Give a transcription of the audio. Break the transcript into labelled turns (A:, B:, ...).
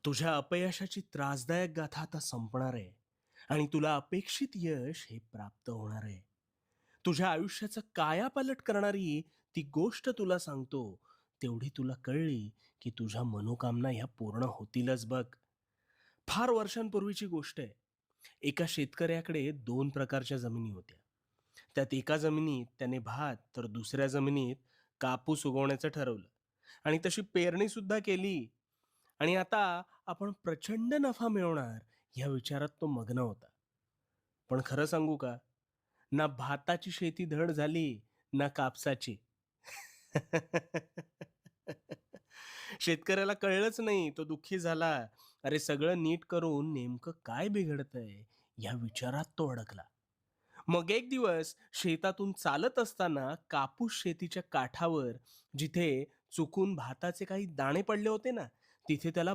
A: तुझ्या अपयशाची त्रासदायक गाथा आता संपणार आहे आणि तुला अपेक्षित यश हे प्राप्त होणार आहे. तुझ्या आयुष्याचं कायापालट करणारी ती गोष्ट तुला सांगतो, तेवढी तुला कळली की तुझ्या मनोकामना ह्या पूर्ण होतीलच बघ. फार वर्षांपूर्वीची गोष्ट आहे. एका शेतकऱ्याकडे 2 प्रकारच्या जमिनी होत्या. त्यात एका जमिनीत त्याने भात तर दुसऱ्या जमिनीत कापूस उगवण्याचं ठरवलं आणि तशी पेरणी सुद्धा केली. आणि आता आपण प्रचंड नफा मिळवणार ह्या विचारात तो मग्न होता. पण खरं सांगू का? ना भाताची शेती धड झाली, ना कापसाची. शेतकऱ्याला कळलंच नाही. तो दुःखी झाला. अरे, सगळं नीट करून नेमकं काय बिघडतंय? या विचारात तो अडकला. मग एक दिवस शेतातून चालत असताना कापूस शेतीच्या काठावर जिथे चुकून भाताचे काही दाणे पडले होते ना, तिथे त्याला